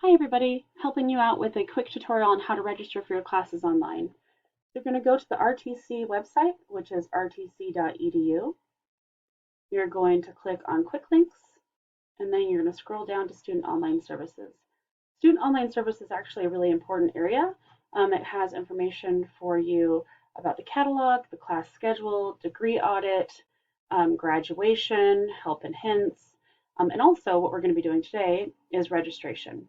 Hi everybody, helping you out with a quick tutorial on how to register for your classes online. You're going to go to the RTC website, which is rtc.edu. You're going to click on Quick Links, and then you're going to scroll down to Student Online Services. Student Online Service is actually a really important area. It has information for you about the catalog, the class schedule, degree audit, graduation, help and hints, and also what we're going to be doing today is registration.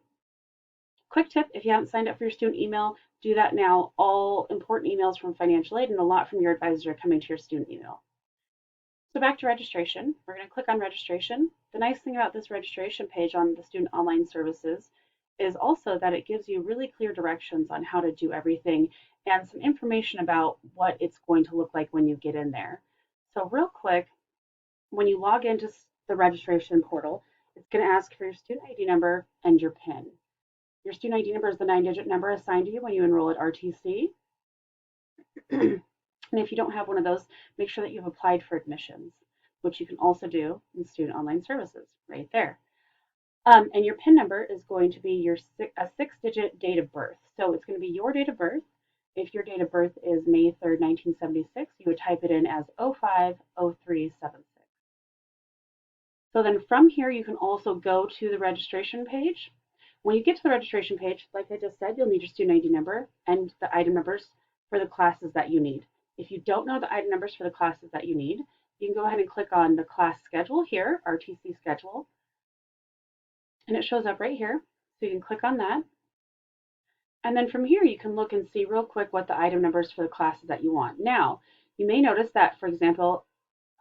Quick tip, if you haven't signed up for your student email, do that now. All important emails from financial aid and a lot from your advisor are coming to your student email. So back to registration. We're going to click on registration. The nice thing about this registration page on the Student Online Services is also that it gives you really clear directions on how to do everything and some information about what it's going to look like when you get in there. So real quick, when you log into the registration portal, it's going to ask for your student ID number and your PIN. Your student ID number is the 9-digit number assigned to you when you enroll at RTC. And if you don't have one of those, make sure that you've applied for admissions, which you can also do in Student Online Services right there. And your PIN number is going to be a 6-digit date of birth. So it's going to be your date of birth. If your date of birth is May 3rd, 1976, you would type it in as 050376. So then from here, you can also go to the registration page. When you get to the registration page, like I just said, you'll need your student ID number and the item numbers for the classes that you need. If you don't know the item numbers for the classes that you need, you can go ahead and click on the class schedule here, RTC schedule, and it shows up right here. So you can click on that. And then from here, you can look and see real quick what the item numbers for the classes that you want. Now, you may notice that, for example,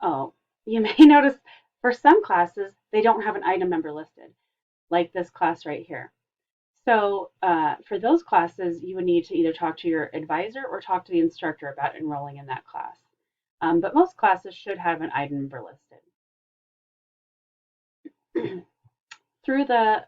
you may notice for some classes, they don't have an item number listed, like this class right here. So for those classes, you would need to either talk to your advisor or talk to the instructor about enrolling in that class. But most classes should have an item number listed. Through the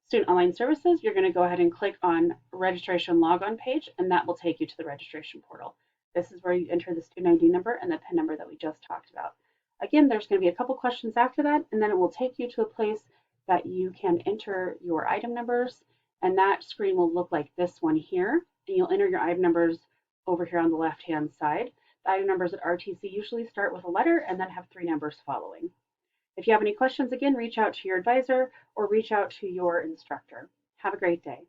Student Online Services, you're going to go ahead and click on Registration Logon page, and that will take you to the registration portal. This is where you enter the student ID number and the PIN number that we just talked about. Again, there's going to be a couple questions after that, and then it will take you to a place that you can enter your item numbers, and that screen will look like this one here, and you'll enter your item numbers over here on the left-hand side. The item numbers at RTC usually start with a letter and then have 3 numbers following. If you have any questions, again, reach out to your advisor or reach out to your instructor. Have a great day.